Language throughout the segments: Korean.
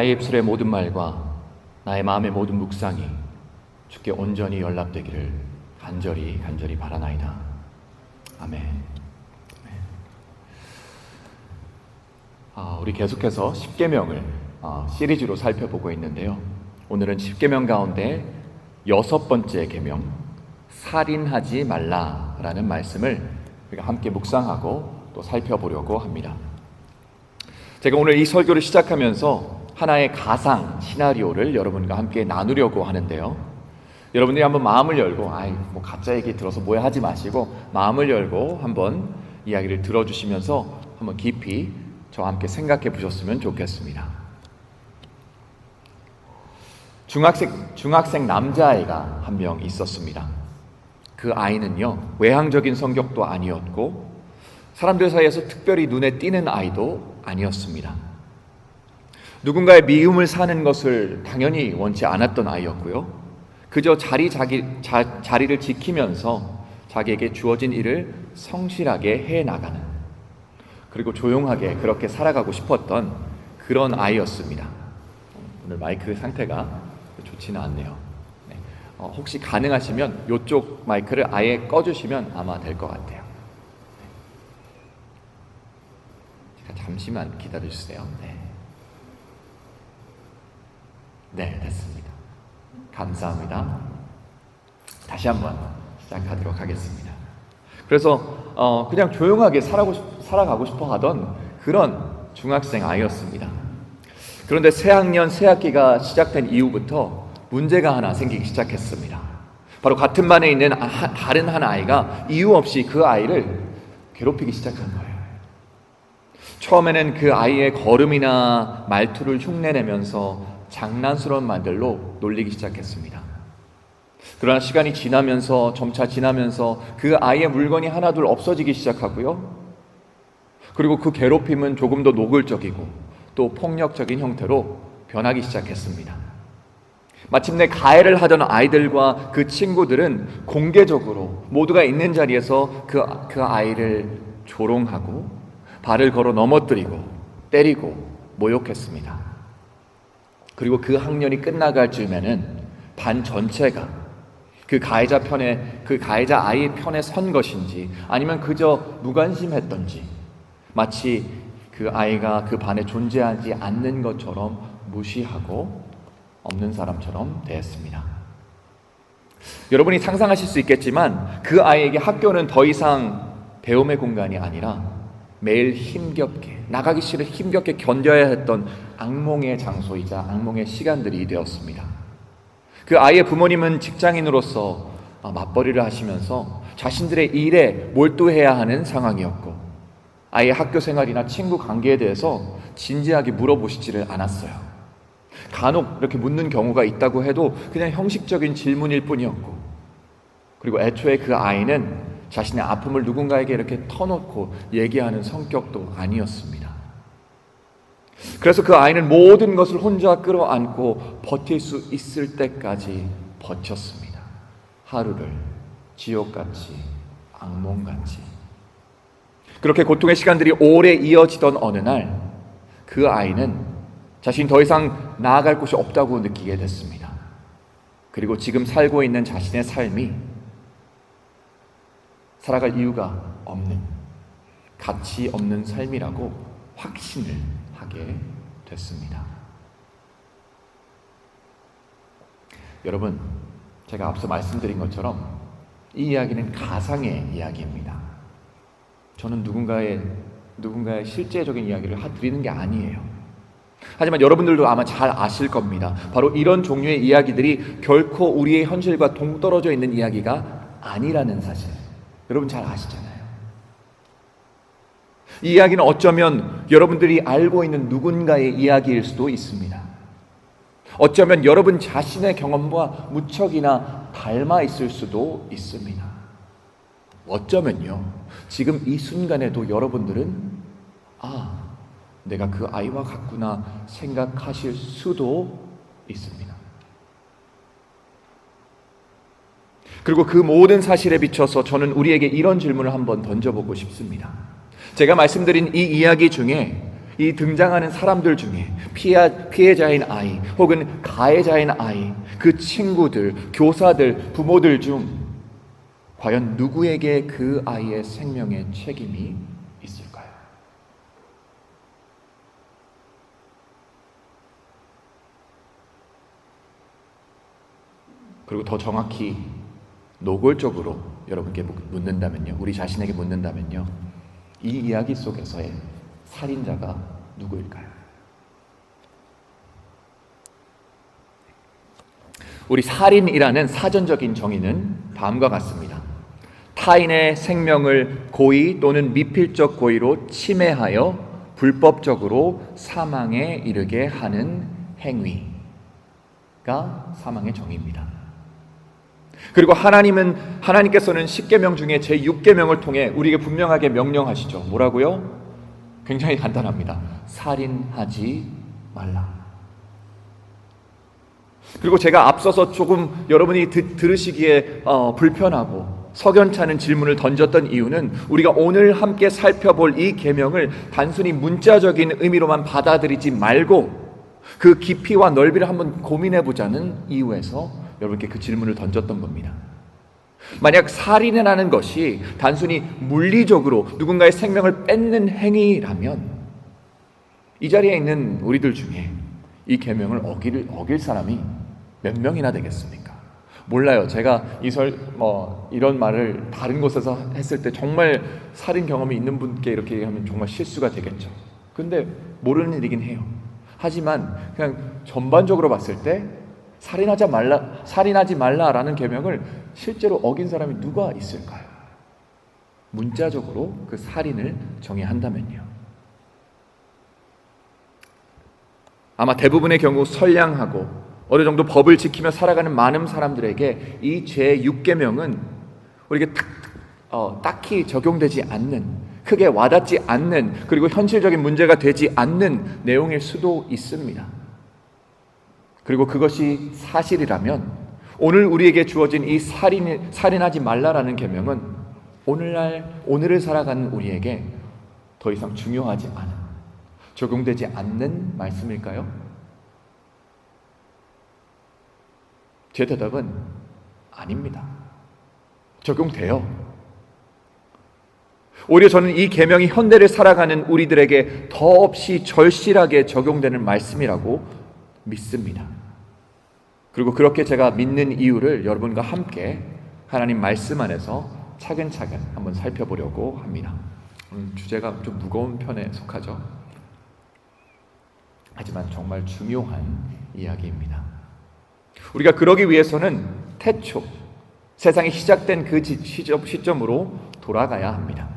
나의 입술의 모든 말과 나의 마음의 모든 묵상이 주께 온전히 연락되기를 간절히 바라나이다. 아멘. 우리 계속해서 십계명을 시리즈로 살펴보고 있는데요. 오늘은 십계명 가운데 6번째 계명, 살인하지 말라라는 말씀을 우리가 함께 묵상하고 또 살펴보려고 합니다. 제가 오늘 이 설교를 시작하면서 하나의 가상 시나리오를 여러분과 함께 나누려고 하는데요. 여러분들이 한번 마음을 열고 가짜 얘기 들어서 뭐야 하지 마시고 마음을 열고 한번 이야기를 들어주시면서 한번 깊이 저와 함께 생각해 보셨으면 좋겠습니다. 중학생 남자아이가 한 명 있었습니다. 그 아이는요, 외향적인 성격도 아니었고 사람들 사이에서 특별히 눈에 띄는 아이도 아니었습니다. 누군가의 미움을 사는 것을 당연히 원치 않았던 아이였고요. 그저 자리를 지키면서 자기에게 주어진 일을 성실하게 해나가는, 그리고 조용하게 그렇게 살아가고 싶었던 그런 아이였습니다. 오늘 마이크 상태가 좋지는 않네요. 혹시 가능하시면 이쪽 마이크를 아예 꺼주시면 아마 될 것 같아요. 잠시만 기다려주세요. 네, 됐습니다. 감사합니다. 다시 한번 시작하도록 하겠습니다. 그래서 그냥 조용하게 살아가고 싶어 하던 그런 중학생 아이였습니다. 그런데 새학년 새학기가 시작된 이후부터 문제가 하나 생기기 시작했습니다. 바로 같은 반에 있는 다른 한 아이가 이유 없이 그 아이를 괴롭히기 시작한 거예요. 처음에는 그 아이의 걸음이나 말투를 흉내내면서 장난스러운 말들로 놀리기 시작했습니다. 그러나 시간이 지나면서 점차 지나면서 그 아이의 물건이 하나둘 없어지기 시작하고요. 그리고 그 괴롭힘은 조금 더 노골적이고 또 폭력적인 형태로 변하기 시작했습니다. 마침내 가해를 하던 아이들과 그 친구들은 공개적으로 모두가 있는 자리에서 그 아이를 조롱하고 발을 걸어 넘어뜨리고 때리고 모욕했습니다. 그리고 그 학년이 끝나갈 즈음에는 반 전체가 그 가해자 아이의 편에 선 것인지 아니면 그저 무관심했던지 마치 그 아이가 그 반에 존재하지 않는 것처럼 무시하고 없는 사람처럼 대했습니다. 여러분이 상상하실 수 있겠지만 그 아이에게 학교는 더 이상 배움의 공간이 아니라 매일 나가기 싫어 힘겹게 견뎌야 했던 악몽의 장소이자 악몽의 시간들이 되었습니다. 그 아이의 부모님은 직장인으로서 맞벌이를 하시면서 자신들의 일에 몰두해야 하는 상황이었고 아이의 학교 생활이나 친구 관계에 대해서 진지하게 물어보시지를 않았어요. 간혹 이렇게 묻는 경우가 있다고 해도 그냥 형식적인 질문일 뿐이었고, 그리고 애초에 그 아이는 자신의 아픔을 누군가에게 이렇게 터놓고 얘기하는 성격도 아니었습니다. 그래서 그 아이는 모든 것을 혼자 끌어안고 버틸 수 있을 때까지 버텼습니다. 하루를 지옥같이, 악몽같이. 그렇게 고통의 시간들이 오래 이어지던 어느 날 그 아이는 자신이 더 이상 나아갈 곳이 없다고 느끼게 됐습니다. 그리고 지금 살고 있는 자신의 삶이 살아갈 이유가 없는, 가치 없는 삶이라고 확신을 하게 됐습니다. 여러분, 제가 앞서 말씀드린 것처럼 이 이야기는 가상의 이야기입니다. 저는 누군가의 실제적인 이야기를 드리는 게 아니에요. 하지만 여러분들도 아마 잘 아실 겁니다. 바로 이런 종류의 이야기들이 결코 우리의 현실과 동떨어져 있는 이야기가 아니라는 사실, 여러분 잘 아시잖아요. 이 이야기는 어쩌면 여러분들이 알고 있는 누군가의 이야기일 수도 있습니다. 어쩌면 여러분 자신의 경험과 무척이나 닮아 있을 수도 있습니다. 어쩌면요, 지금 이 순간에도 여러분들은 내가 그 아이와 같구나 생각하실 수도 있습니다. 그리고 그 모든 사실에 비춰서 저는 우리에게 이런 질문을 한번 던져보고 싶습니다. 제가 말씀드린 이 이야기 중에 이 등장하는 사람들 중에 피해자인 아이 혹은 가해자인 아이, 그 친구들, 교사들, 부모들 중 과연 누구에게 그 아이의 생명의 책임이 있을까요? 그리고 더 정확히 노골적으로 여러분께 묻는다면요, 우리 자신에게 묻는다면요, 이 이야기 속에서의 살인자가 누구일까요? 우리 살인이라는 사전적인 정의는 다음과 같습니다. 타인의 생명을 고의 또는 미필적 고의로 침해하여 불법적으로 사망에 이르게 하는 행위가 사망의 정의입니다. 그리고 하나님께서는 10계명 중에 제6계명을 통해 우리에게 분명하게 명령하시죠. 뭐라고요? 굉장히 간단합니다. 살인하지 말라. 그리고 제가 앞서서 조금 여러분이 들으시기에 불편하고 석연찮은 질문을 던졌던 이유는 우리가 오늘 함께 살펴볼 이 계명을 단순히 문자적인 의미로만 받아들이지 말고 그 깊이와 넓이를 한번 고민해보자는 이유에서 여러분께 그 질문을 던졌던 겁니다. 만약 살인이라는 것이 단순히 물리적으로 누군가의 생명을 뺏는 행위라면 이 자리에 있는 우리들 중에 이 계명을 어길 사람이 몇 명이나 되겠습니까? 몰라요. 제가 이런 말을 다른 곳에서 했을 때 정말 살인 경험이 있는 분께 이렇게 얘기하면 정말 실수가 되겠죠. 근데 모르는 일이긴 해요. 하지만 그냥 전반적으로 봤을 때 살인하지 말라라는 계명을 실제로 어긴 사람이 누가 있을까요? 문자적으로 그 살인을 정의한다면요. 아마 대부분의 경우 선량하고 어느 정도 법을 지키며 살아가는 많은 사람들에게 이 제6계명은 우리에게 딱히 적용되지 않는, 크게 와닿지 않는, 그리고 현실적인 문제가 되지 않는 내용일 수도 있습니다. 그리고 그것이 사실이라면 오늘 우리에게 주어진 이 살인하지 말라라는 계명은 오늘을 살아가는 우리에게 더 이상 중요하지 않은, 적용되지 않는 말씀일까요? 제 대답은 아닙니다. 적용돼요. 오히려 저는 이 계명이 현대를 살아가는 우리들에게 더없이 절실하게 적용되는 말씀이라고 믿습니다. 그리고 그렇게 제가 믿는 이유를 여러분과 함께 하나님 말씀 안에서 차근차근 한번 살펴보려고 합니다. 주제가 좀 무거운 편에 속하죠. 하지만 정말 중요한 이야기입니다. 우리가 그러기 위해서는 태초, 세상이 시작된 그 시점으로 돌아가야 합니다.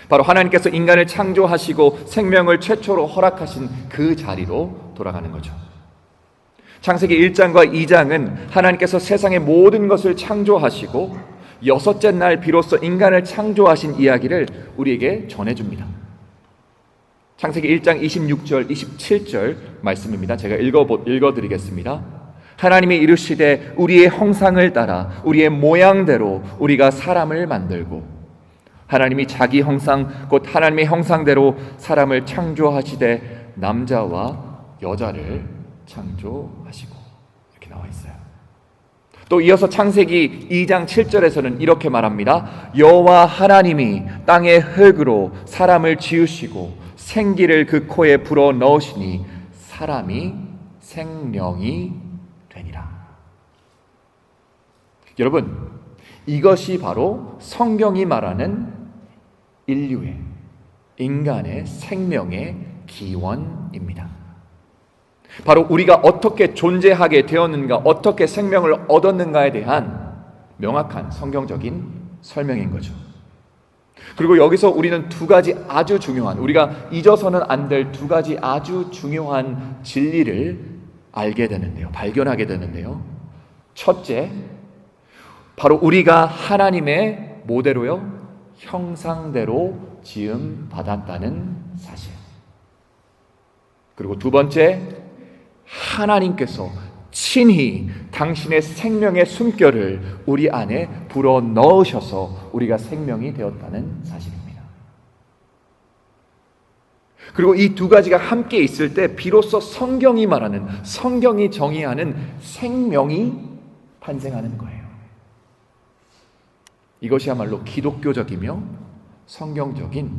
바로 하나님께서 인간을 창조하시고 생명을 최초로 허락하신 그 자리로 돌아가는 거죠. 창세기 1장과 2장은 하나님께서 세상의 모든 것을 창조하시고 여섯째 날 비로소 인간을 창조하신 이야기를 우리에게 전해줍니다. 창세기 1장 26절, 27절 말씀입니다. 제가 읽어드리겠습니다. 하나님이 이르시되 우리의 형상을 따라 우리의 모양대로 우리가 사람을 만들고, 하나님이 자기 형상 곧 하나님의 형상대로 사람을 창조하시되 남자와 여자를 창조하시고, 이렇게 나와 있어요. 또 이어서 창세기 2장 7절에서는 이렇게 말합니다. 여호와 하나님이 땅의 흙으로 사람을 지으시고 생기를 그 코에 불어 넣으시니 사람이 생명이 되니라. 여러분, 이것이 바로 성경이 말하는 인류의, 인간의 생명의 기원입니다. 바로 우리가 어떻게 존재하게 되었는가, 어떻게 생명을 얻었는가에 대한 명확한 성경적인 설명인 거죠. 그리고 여기서 우리는 두 가지 아주 중요한, 우리가 잊어서는 안 될 두 가지 아주 중요한 진리를 알게 되는데요, 발견하게 되는데요. 첫째, 바로 우리가 하나님의 모델로요, 형상대로 지음 받았다는 사실. 그리고 두 번째, 하나님께서 친히 당신의 생명의 숨결을 우리 안에 불어 넣으셔서 우리가 생명이 되었다는 사실입니다. 그리고 이 두 가지가 함께 있을 때 비로소 성경이 말하는, 성경이 정의하는 생명이 탄생하는 거예요. 이것이야말로 기독교적이며 성경적인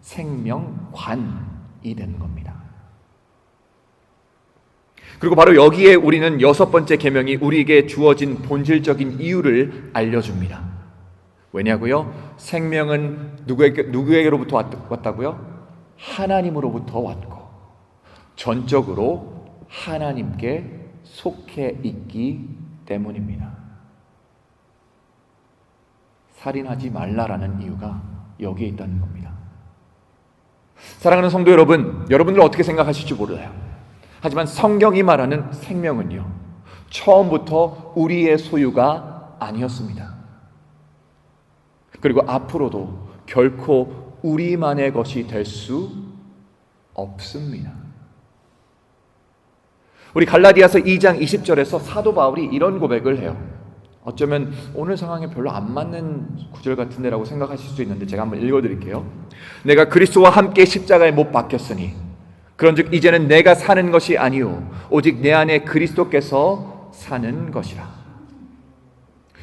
생명관이 되는 겁니다. 그리고 바로 여기에 우리는 6번째 계명이 우리에게 주어진 본질적인 이유를 알려줍니다. 왜냐고요? 생명은 누구에게로부터 왔다고요? 하나님으로부터 왔고 전적으로 하나님께 속해 있기 때문입니다. 살인하지 말라라는 이유가 여기에 있다는 겁니다. 사랑하는 성도 여러분, 여러분들은 어떻게 생각하실지 몰라요. 하지만 성경이 말하는 생명은요, 처음부터 우리의 소유가 아니었습니다. 그리고 앞으로도 결코 우리만의 것이 될 수 없습니다. 우리 갈라디아서 2장 20절에서 사도 바울이 이런 고백을 해요. 어쩌면 오늘 상황에 별로 안 맞는 구절 같은데라고 생각하실 수 있는데 제가 한번 읽어드릴게요. 내가 그리스도와 함께 십자가에 못 박혔으니 그런즉 이제는 내가 사는 것이 아니요 오직 내 안에 그리스도께서 사는 것이라.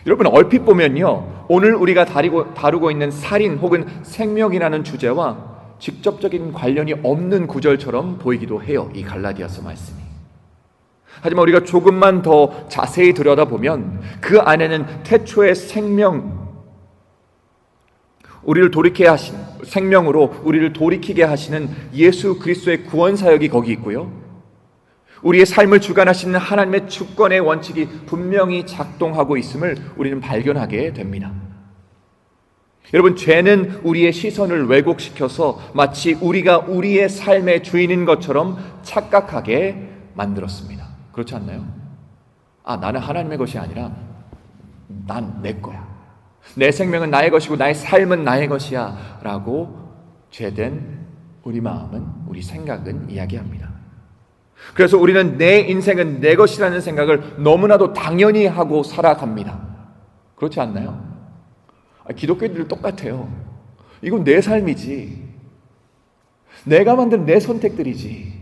여러분, 얼핏 보면요, 오늘 우리가 다루고 있는 살인 혹은 생명이라는 주제와 직접적인 관련이 없는 구절처럼 보이기도 해요, 이 갈라디아서 말씀이. 하지만 우리가 조금만 더 자세히 들여다보면 그 안에는 태초의 우리를 돌이키게 하신 생명으로 우리를 돌이키게 하시는 예수 그리스도의 구원 사역이 거기 있고요, 우리의 삶을 주관하시는 하나님의 주권의 원칙이 분명히 작동하고 있음을 우리는 발견하게 됩니다. 여러분, 죄는 우리의 시선을 왜곡시켜서 마치 우리가 우리의 삶의 주인인 것처럼 착각하게 만들었습니다. 그렇지 않나요? 나는 하나님의 것이 아니라 난 내 거야. 내 생명은 나의 것이고 나의 삶은 나의 것이야 라고 죄된 우리 마음은, 우리 생각은 이야기합니다. 그래서 우리는 내 인생은 내 것이라는 생각을 너무나도 당연히 하고 살아갑니다. 그렇지 않나요? 기독교인들 똑같아요. 이건 내 삶이지, 내가 만든 내 선택들이지.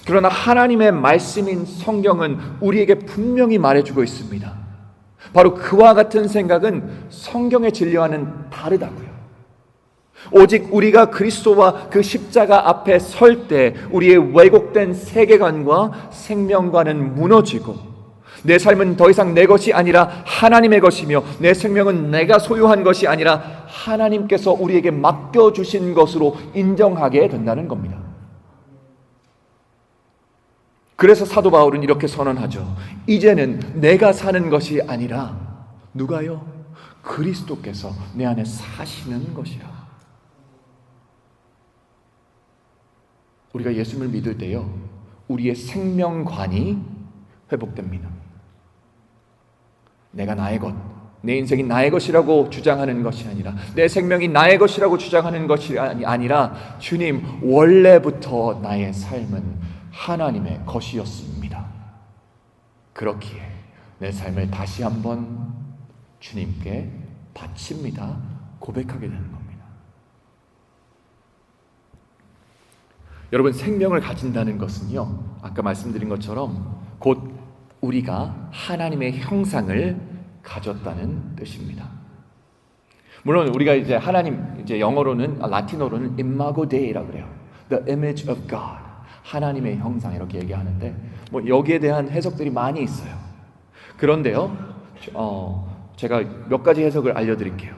그러나 하나님의 말씀인 성경은 우리에게 분명히 말해주고 있습니다. 바로 그와 같은 생각은 성경의 진리와는 다르다고요. 오직 우리가 그리스도와 그 십자가 앞에 설 때 우리의 왜곡된 세계관과 생명관은 무너지고 내 삶은 더 이상 내 것이 아니라 하나님의 것이며 내 생명은 내가 소유한 것이 아니라 하나님께서 우리에게 맡겨주신 것으로 인정하게 된다는 겁니다. 그래서 사도 바울은 이렇게 선언하죠. 이제는 내가 사는 것이 아니라 누가요? 그리스도께서 내 안에 사시는 것이라. 우리가 예수님을 믿을 때요, 우리의 생명관이 회복됩니다. 내가 나의 것, 내 인생이 나의 것이라고 주장하는 것이 아니라, 내 생명이 나의 것이라고 주장하는 것이 아니라, 주님, 원래부터 나의 삶은 하나님의 것이었습니다. 그렇기에 내 삶을 다시 한번 주님께 바칩니다. 고백하게 되는 겁니다. 여러분, 생명을 가진다는 것은요, 아까 말씀드린 것처럼 곧 우리가 하나님의 형상을 가졌다는 뜻입니다. 물론 우리가 이제 하나님, 이제 영어로는, 라틴어로는 imago Dei라고 그래요. The image of God. 하나님의 형상, 이렇게 얘기하는데 여기에 대한 해석들이 많이 있어요. 그런데요, 제가 몇 가지 해석을 알려드릴게요.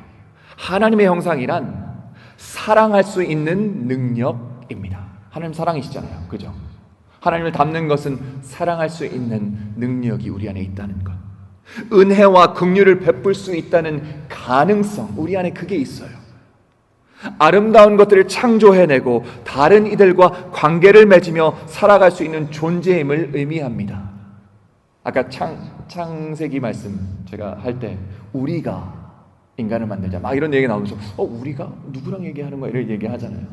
하나님의 형상이란 사랑할 수 있는 능력입니다. 하나님 사랑이시잖아요, 그죠? 하나님을 닮는 것은 사랑할 수 있는 능력이 우리 안에 있다는 것, 은혜와 긍휼을 베풀 수 있다는 가능성, 우리 안에 그게 있어요. 아름다운 것들을 창조해내고 다른 이들과 관계를 맺으며 살아갈 수 있는 존재임을 의미합니다. 아까 창세기 말씀 제가 할 때 우리가 인간을 만들자 막 이런 얘기 나오면서 우리가 누구랑 얘기하는 거야 이런 얘기 하잖아요.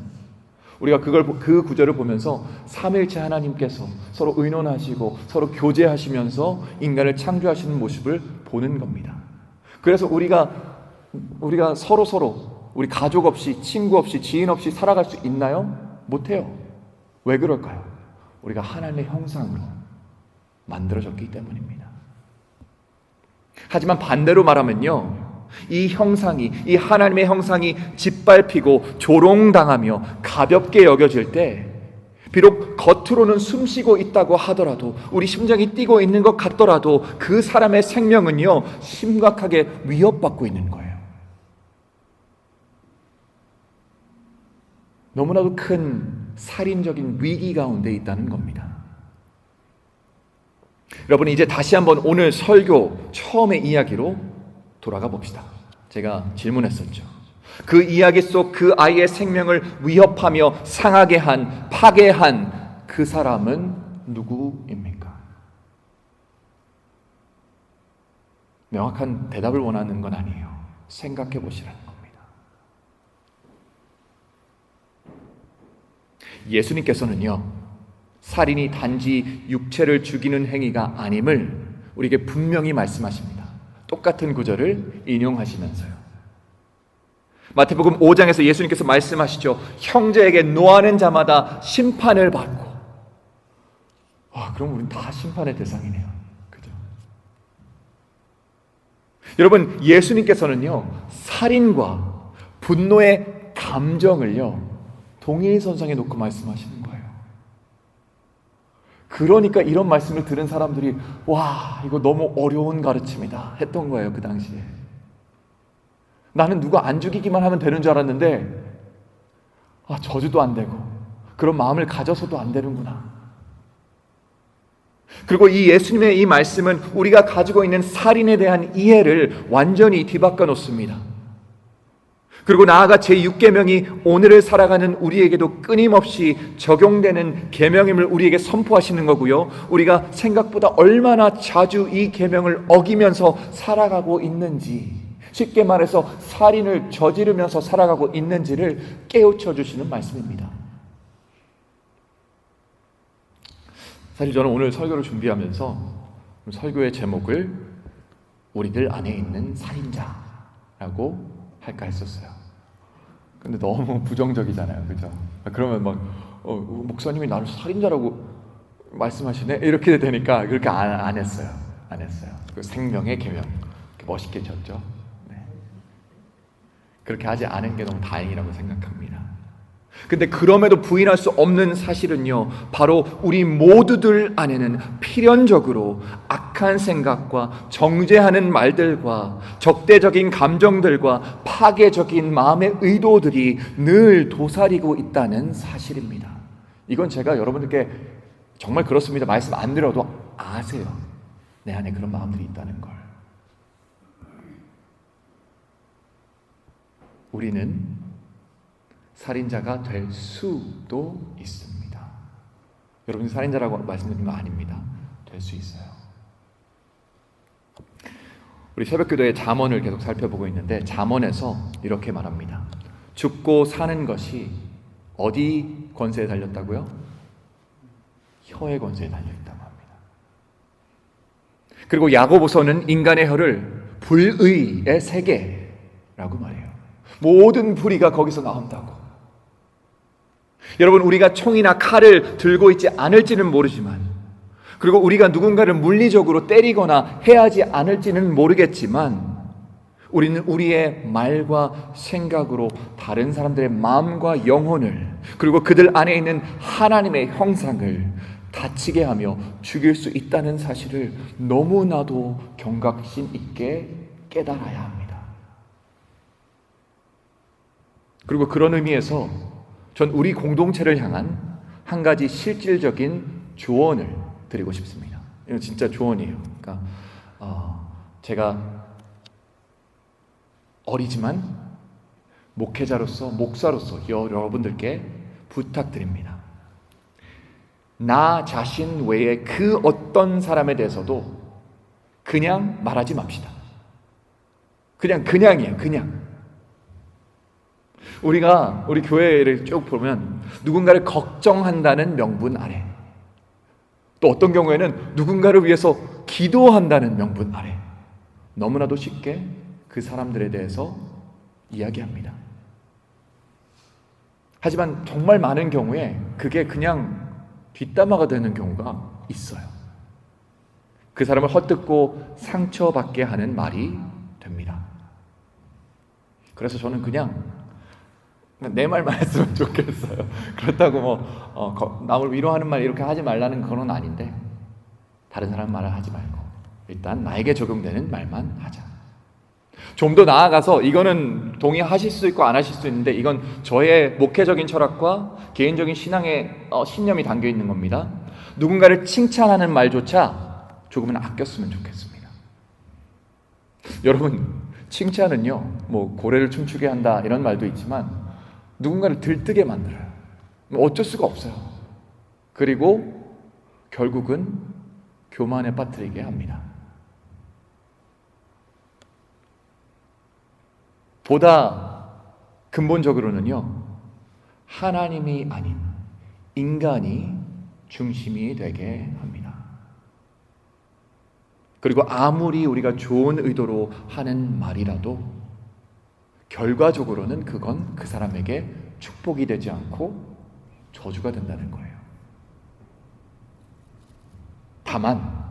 우리가 그 구절을 보면서 삼일체 하나님께서 서로 의논하시고 서로 교제하시면서 인간을 창조하시는 모습을 보는 겁니다. 그래서 우리가 서로 우리 가족 없이, 친구 없이, 지인 없이 살아갈 수 있나요? 못해요. 왜 그럴까요? 우리가 하나님의 형상으로 만들어졌기 때문입니다. 하지만 반대로 말하면요, 이 형상이, 이 하나님의 형상이 짓밟히고 조롱당하며 가볍게 여겨질 때, 비록 겉으로는 숨쉬고 있다고 하더라도, 우리 심장이 뛰고 있는 것 같더라도 그 사람의 생명은요, 심각하게 위협받고 있는 거예요. 너무나도 큰 살인적인 위기 가운데 있다는 겁니다. 여러분, 이제 다시 한번 오늘 설교 처음의 이야기로 돌아가 봅시다. 제가 질문했었죠. 그 이야기 속 그 아이의 생명을 위협하며 상하게 한, 파괴한 그 사람은 누구입니까? 명확한 대답을 원하는 건 아니에요. 생각해 보시라는 겁니다. 예수님께서는요, 살인이 단지 육체를 죽이는 행위가 아님을 우리에게 분명히 말씀하십니다. 똑같은 구절을 인용하시면서요. 마태복음 5장에서 예수님께서 말씀하시죠. 형제에게 노하는 자마다 심판을 받고. 그럼 우리는 다 심판의 대상이네요. 그죠? 여러분, 예수님께서는요, 살인과 분노의 감정을요, 동일선상에 놓고 말씀하시는 거예요. 그러니까 이런 말씀을 들은 사람들이 와, 이거 너무 어려운 가르침이다 했던 거예요. 그 당시에 나는 누가 안 죽이기만 하면 되는 줄 알았는데 저주도 안 되고 그런 마음을 가져서도 안 되는구나. 그리고 이 예수님의 이 말씀은 우리가 가지고 있는 살인에 대한 이해를 완전히 뒤바꿔 놓습니다. 그리고 나아가 제6계명이 오늘을 살아가는 우리에게도 끊임없이 적용되는 계명임을 우리에게 선포하시는 거고요. 우리가 생각보다 얼마나 자주 이 계명을 어기면서 살아가고 있는지, 쉽게 말해서 살인을 저지르면서 살아가고 있는지를 깨우쳐 주시는 말씀입니다. 사실 저는 오늘 설교를 준비하면서 설교의 제목을 우리들 안에 있는 살인자라고 할까 했었어요. 근데 너무 부정적이잖아요, 그죠? 그러면 막 목사님이 나를 살인자라고 말씀하시네 이렇게 되니까 그렇게 안 했어요. 그 생명의 계명 멋있게 졌죠. 네. 그렇게 하지 않은 게 너무 다행이라고 생각합니다. 근데 그럼에도 부인할 수 없는 사실은요, 바로 우리 모두들 안에는 필연적으로 악한 생각과 정죄하는 말들과 적대적인 감정들과 파괴적인 마음의 의도들이 늘 도사리고 있다는 사실입니다. 이건 제가 여러분들께 정말 그렇습니다 말씀 안 드려도 아세요. 내 안에 그런 마음들이 있다는 걸. 우리는 살인자가 될 수도 있습니다. 여러분이 살인자라고 말씀드린 거 아닙니다. 될 수 있어요. 우리 새벽기도의 잠언을 계속 살펴보고 있는데 잠언에서 이렇게 말합니다. 죽고 사는 것이 어디 권세에 달렸다고요? 혀의 권세에 달려있다고 합니다. 그리고 야고보서는 인간의 혀를 불의의 세계라고 말해요. 모든 불의가 거기서 나온다고. 여러분, 우리가 총이나 칼을 들고 있지 않을지는 모르지만, 그리고 우리가 누군가를 물리적으로 때리거나 해하지 않을지는 모르겠지만, 우리는 우리의 말과 생각으로 다른 사람들의 마음과 영혼을, 그리고 그들 안에 있는 하나님의 형상을 다치게 하며 죽일 수 있다는 사실을 너무나도 경각심 있게 깨달아야 합니다. 그리고 그런 의미에서 전 우리 공동체를 향한 한 가지 실질적인 조언을 드리고 싶습니다. 이건 진짜 조언이에요. 그러니까 제가 어리지만 목회자로서, 목사로서 여러분들께 부탁드립니다. 나 자신 외에 그 어떤 사람에 대해서도 그냥 말하지 맙시다. 그냥이에요. 그냥. 우리가 우리 교회를 쭉 보면 누군가를 걱정한다는 명분 아래, 또 어떤 경우에는 누군가를 위해서 기도한다는 명분 아래 너무나도 쉽게 그 사람들에 대해서 이야기합니다. 하지만 정말 많은 경우에 그게 그냥 뒷담화가 되는 경우가 있어요. 그 사람을 헛듣고 상처받게 하는 말이 됩니다. 그래서 저는 그냥 내 말만 했으면 좋겠어요. 그렇다고 남을 위로하는 말 이렇게 하지 말라는 건 아닌데, 다른 사람 말을 하지 말고 일단 나에게 적용되는 말만 하자. 좀 더 나아가서, 이거는 동의하실 수 있고 안 하실 수 있는데, 이건 저의 목회적인 철학과 개인적인 신앙의 신념이 담겨 있는 겁니다. 누군가를 칭찬하는 말조차 조금은 아꼈으면 좋겠습니다. 여러분, 칭찬은요, 고래를 춤추게 한다 이런 말도 있지만 누군가를 들뜨게 만들어요. 어쩔 수가 없어요. 그리고 결국은 교만에 빠뜨리게 합니다. 보다 근본적으로는요, 하나님이 아닌 인간이 중심이 되게 합니다. 그리고 아무리 우리가 좋은 의도로 하는 말이라도 결과적으로는 그건 그 사람에게 축복이 되지 않고 저주가 된다는 거예요. 다만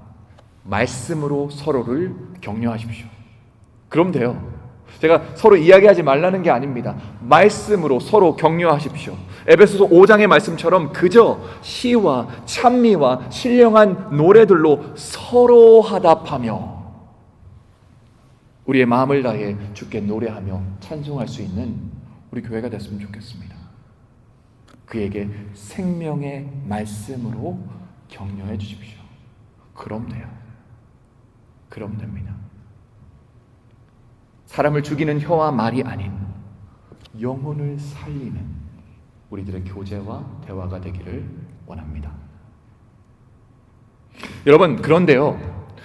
말씀으로 서로를 격려하십시오. 그럼 돼요. 제가 서로 이야기하지 말라는 게 아닙니다. 말씀으로 서로 격려하십시오. 에베소서 5장의 말씀처럼 그저 시와 찬미와 신령한 노래들로 서로 화답하며 우리의 마음을 다해 주께 노래하며 찬송할 수 있는 우리 교회가 됐으면 좋겠습니다. 그에게 생명의 말씀으로 격려해 주십시오. 그럼 돼요. 그럼 됩니다. 사람을 죽이는 혀와 말이 아닌 영혼을 살리는 우리들의 교제와 대화가 되기를 원합니다. 여러분, 그런데요,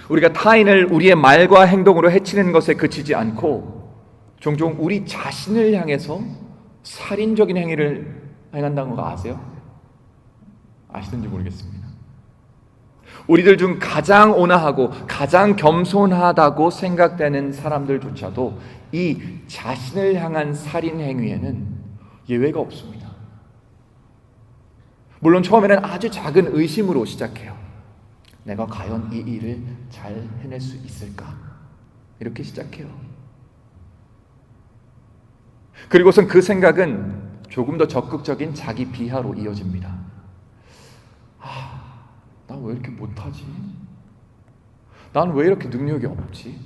우리가 타인을 우리의 말과 행동으로 해치는 것에 그치지 않고 종종 우리 자신을 향해서 살인적인 행위를 행한다는 거 아세요? 아시는지 모르겠습니다. 우리들 중 가장 온화하고 가장 겸손하다고 생각되는 사람들조차도 이 자신을 향한 살인 행위에는 예외가 없습니다. 물론 처음에는 아주 작은 의심으로 시작해요. 내가 과연 이 일을 잘 해낼 수 있을까? 이렇게 시작해요. 그리고선 그 생각은 조금 더 적극적인 자기 비하로 이어집니다. 나 왜 이렇게 못하지? 난 왜 이렇게 능력이 없지?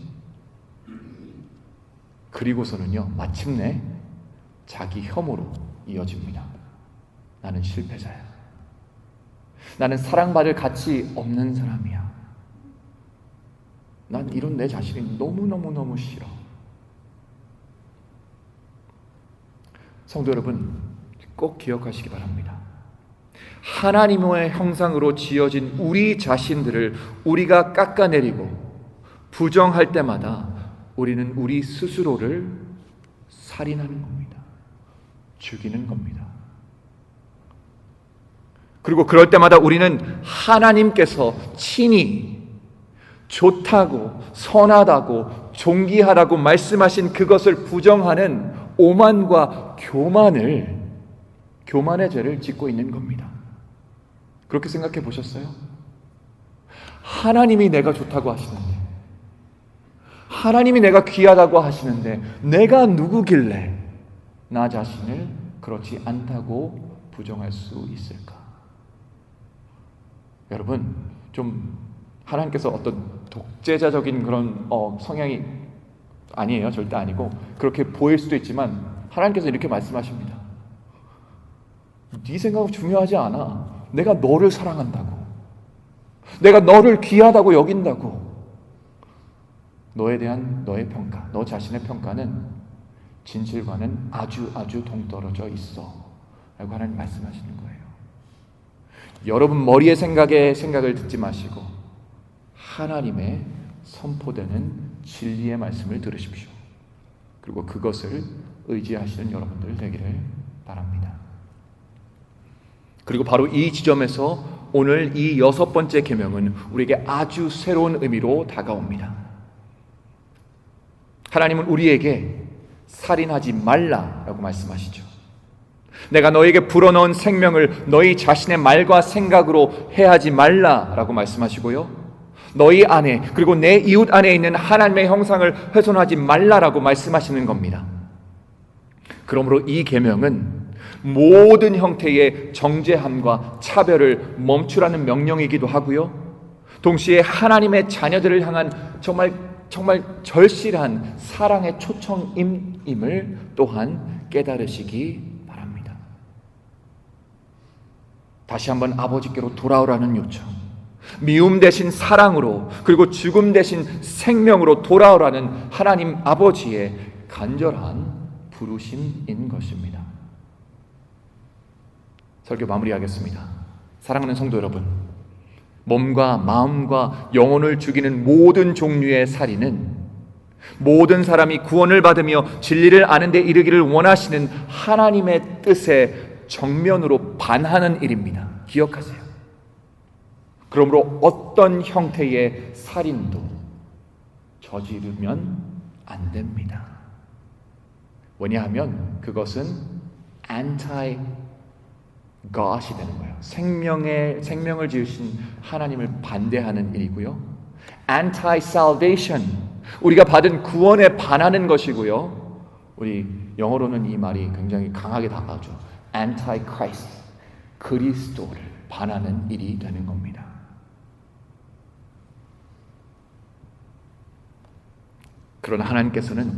그리고서는요, 마침내 자기 혐오로 이어집니다. 나는 실패자야. 나는 사랑받을 가치 없는 사람이야. 난 이런 내 자신이 너무너무너무 싫어. 성도 여러분, 꼭 기억하시기 바랍니다. 하나님의 형상으로 지어진 우리 자신들을 우리가 깎아내리고 부정할 때마다 우리는 우리 스스로를 살인하는 겁니다. 죽이는 겁니다. 그리고 그럴 때마다 우리는 하나님께서 친히 좋다고 선하다고 존귀하다고 말씀하신 그것을 부정하는 오만과 교만의 죄를 짓고 있는 겁니다. 그렇게 생각해 보셨어요? 하나님이 내가 좋다고 하시는데, 하나님이 내가 귀하다고 하시는데 내가 누구길래 나 자신을 그렇지 않다고 부정할 수 있을까? 여러분, 좀 하나님께서 어떤 독재자적인 그런 성향이 아니에요. 절대 아니고 그렇게 보일 수도 있지만 하나님께서 이렇게 말씀하십니다. 네 생각은 중요하지 않아. 내가 너를 사랑한다고, 내가 너를 귀하다고 여긴다고. 너에 대한 너의 평가, 너 자신의 평가는 진실과는 아주 동떨어져 있어 라고 하나님 말씀하시는 거예요. 여러분 머리의 생각을 듣지 마시고 하나님의 선포되는 진리의 말씀을 들으십시오. 그리고 그것을 의지하시는 여러분들 되기를 바랍니다. 그리고 바로 이 지점에서 오늘 이 6번째 계명은 우리에게 아주 새로운 의미로 다가옵니다. 하나님은 우리에게 살인하지 말라라고 말씀하시죠. 내가 너에게 불어넣은 생명을 너희 자신의 말과 생각으로 해하지 말라라고 말씀하시고요. 너희 안에 그리고 내 이웃 안에 있는 하나님의 형상을 훼손하지 말라라고 말씀하시는 겁니다. 그러므로 이 계명은 모든 형태의 정죄함과 차별을 멈추라는 명령이기도 하고요. 동시에 하나님의 자녀들을 향한 정말 절실한 사랑의 초청임을 또한 깨달으시기 바랍니다. 다시 한번 아버지께로 돌아오라는 요청, 미움 대신 사랑으로 그리고 죽음 대신 생명으로 돌아오라는 하나님 아버지의 간절한 부르심인 것입니다. 설교 마무리하겠습니다. 사랑하는 성도 여러분, 몸과 마음과 영혼을 죽이는 모든 종류의 살인은 모든 사람이 구원을 받으며 진리를 아는 데 이르기를 원하시는 하나님의 뜻에 정면으로 반하는 일입니다. 기억하세요. 그러므로 어떤 형태의 살인도 저지르면 안 됩니다. 왜냐하면 그것은 anti God이 되는 거예요. 생명을 지으신 하나님을 반대하는 일이고요. Anti-salvation, 우리가 받은 구원에 반하는 것이고요. 우리 영어로는 이 말이 굉장히 강하게 다가오죠. Anti-Christ, 그리스도를 반하는 일이 되는 겁니다. 그러나 하나님께서는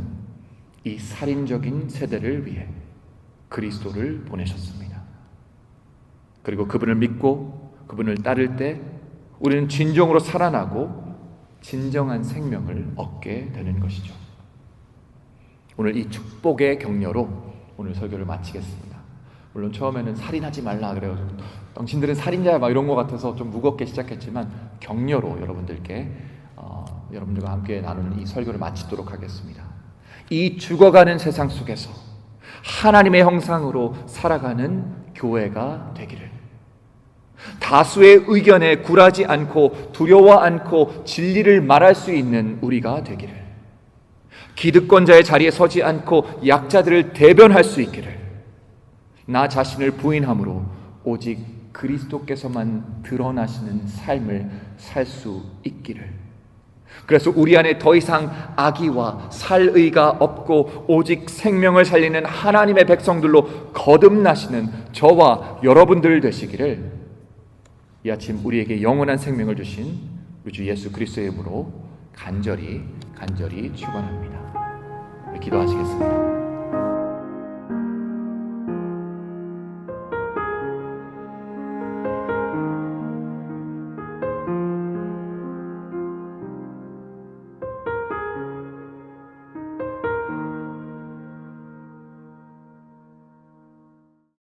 이 살인적인 세대를 위해 그리스도를 보내셨습니다. 그리고 그분을 믿고 그분을 따를 때 우리는 진정으로 살아나고 진정한 생명을 얻게 되는 것이죠. 오늘 이 축복의 격려로 오늘 설교를 마치겠습니다. 물론 처음에는 살인하지 말라 그래요. 당신들은 살인자야 막 이런 것 같아서 좀 무겁게 시작했지만 격려로 여러분들께 여러분들과 함께 나누는 이 설교를 마치도록 하겠습니다. 이 죽어가는 세상 속에서 하나님의 형상으로 살아가는 교회가 되기를, 다수의 의견에 굴하지 않고 두려워 않고 진리를 말할 수 있는 우리가 되기를, 기득권자의 자리에 서지 않고 약자들을 대변할 수 있기를, 나 자신을 부인함으로 오직 그리스도께서만 드러나시는 삶을 살 수 있기를, 그래서 우리 안에 더 이상 악의와 살의가 없고 오직 생명을 살리는 하나님의 백성들로 거듭나시는 저와 여러분들 되시기를 이 아침 우리에게 영원한 생명을 주신 우리 주 예수 그리스도의 이름으로 간절히 축원합니다. 기도하시겠습니다.